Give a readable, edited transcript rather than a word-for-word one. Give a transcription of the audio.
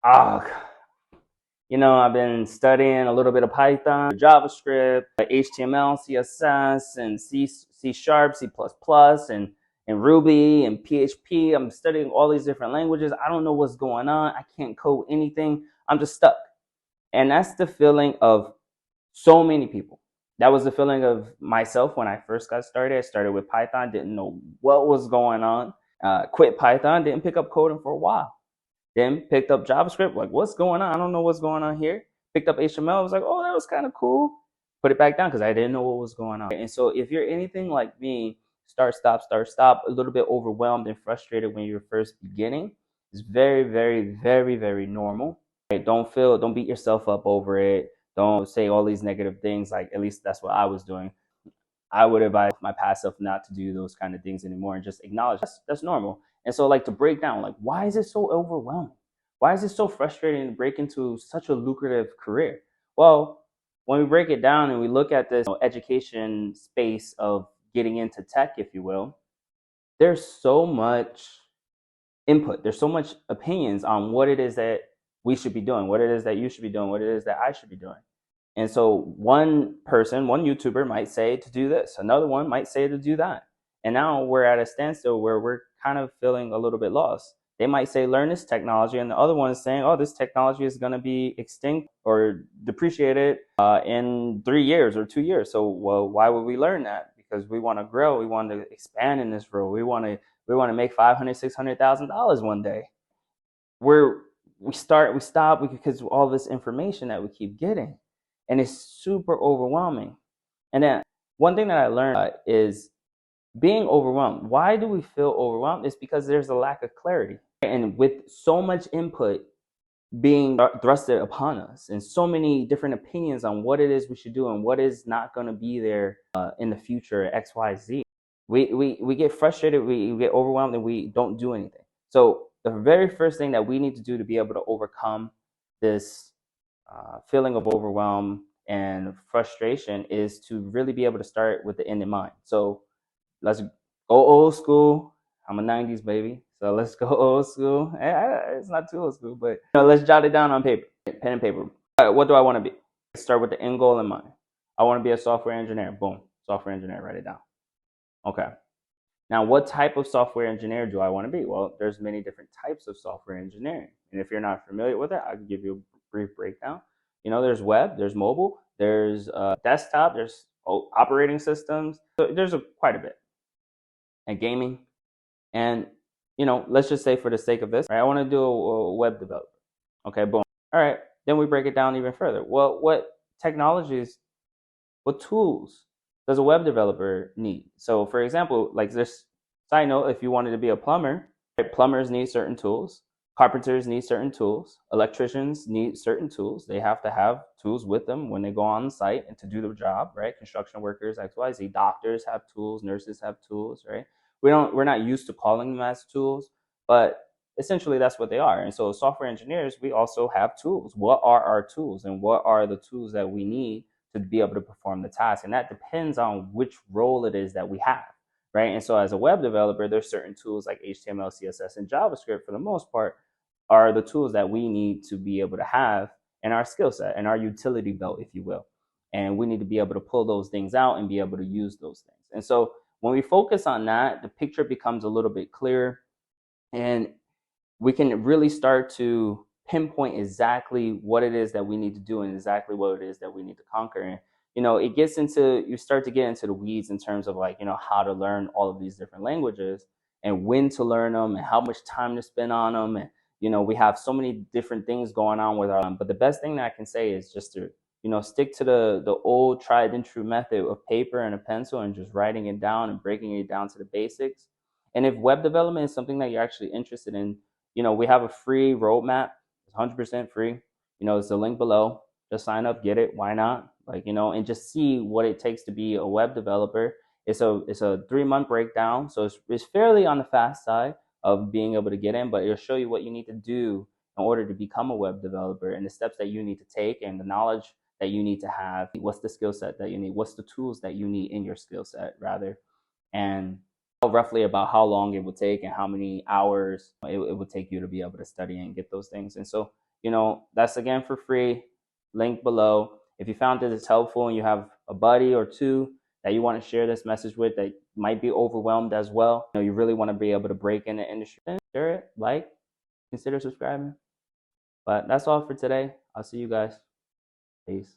Ah, I've been studying a little bit of Python, JavaScript, HTML, CSS, and C Sharp, C++, and Ruby and PHP. I'm studying all these different languages. I don't know what's going on. I can't code anything. I'm just stuck. And that's the feeling of so many people. That was the feeling of myself when I first got started. I started with Python, didn't know what was going on. Quit Python, didn't pick up coding for a while. Then picked up JavaScript, like, what's going on? I don't know what's going on here. Picked up HTML, I was like, oh, that was kind of cool. Put it back down because I didn't know what was going on. And so if you're anything like me, start, stop, a little bit overwhelmed and frustrated when you're first beginning, it's very, very, very, very normal. Right? Don't beat yourself up over it. Don't say all these negative things. Like, at least that's what I was doing. I would advise my past self not to do those kind of things anymore and just acknowledge that's normal. And so, like, to break down, like, why is it so overwhelming? Why is it so frustrating to break into such a lucrative career? Well, when we break it down and we look at this education space of getting into tech, if you will, there's so much input. There's so much opinions on what it is that we should be doing, what it is that you should be doing, what it is that I should be doing. And so one person, one YouTuber might say to do this, another one might say to do that. And now we're at a standstill where we're kind of feeling a little bit lost. They might say, learn this technology, and the other one is saying, oh, this technology is going to be extinct or depreciated in 3 years or 2 years. So, well, why would we learn that? Because we want to grow, we want to expand in this role, we want to make $500,000, $600,000 one day. We stop because of all this information that we keep getting, and it's super overwhelming. And then one thing that I learned is being overwhelmed. Why do we feel overwhelmed? It's because there's a lack of clarity, and with so much input being thrusted upon us, and so many different opinions on what it is we should do and what is not going to be there in the future, XYZ. We get frustrated, we get overwhelmed, and we don't do anything. So the very first thing that we need to do to be able to overcome this feeling of overwhelm and frustration is to really be able to start with the end in mind. So let's go old school. I'm a 90s baby, so let's go old school. It's not too old school, but let's jot it down on paper, pen and paper. What do I want to be? Start with the end goal in mind. I want to be a software engineer. Boom, software engineer, write it down. Okay. Now, what type of software engineer do I want to be? Well, there's many different types of software engineering. And if you're not familiar with it, I can give you a brief breakdown. There's web, there's mobile, there's desktop, there's operating systems. So there's quite a bit. And gaming. And, let's just say for the sake of this, right, I want to do a web developer. Okay, boom. All right. Then we break it down even further. Well, what technologies, what tools does a web developer need? So, for example, like this side note, if you wanted to be a plumber, right, plumbers need certain tools, carpenters need certain tools, electricians need certain tools. They have to have tools with them when they go on site and to do the job, right? Construction workers, XYZ, doctors have tools, nurses have tools, right? We're not used to calling them as tools, but essentially that's what they are. And so software engineers, we also have tools. What are our tools, and what are the tools that we need to be able to perform the task? And that depends on which role it is that we have, right? And so as a web developer, there's certain tools like HTML, CSS, and JavaScript, for the most part, are the tools that we need to be able to have in our skill set and our utility belt, if you will. And we need to be able to pull those things out and be able to use those things. And so when we focus on that, the picture becomes a little bit clearer, and we can really start to pinpoint exactly what it is that we need to do and exactly what it is that we need to conquer. And it gets into, you start to get into the weeds in terms of, like, how to learn all of these different languages and when to learn them and how much time to spend on them. And we have so many different things going on with our, but the best thing that I can say is just to stick to the old tried and true method of paper and a pencil and just writing it down and breaking it down to the basics. And if web development is something that you're actually interested in, we have a free roadmap. It's 100% free. It's a link below. Just sign up, get it. Why not? And just see what it takes to be a web developer. It's a 3-month breakdown, so it's fairly on the fast side of being able to get in, but it'll show you what you need to do in order to become a web developer and the steps that you need to take and the knowledge that you need to have. What's the skill set that you need? What's the tools that you need in your skill set, rather? And roughly about how long it would take and how many hours it would take you to be able to study and get those things. And so, That's again for free. Link below. If you found this helpful and you have a buddy or two that you want to share this message with that might be overwhelmed as well, you really want to be able to break in the industry, then share it, consider subscribing. But that's all for today. I'll see you guys. Peace.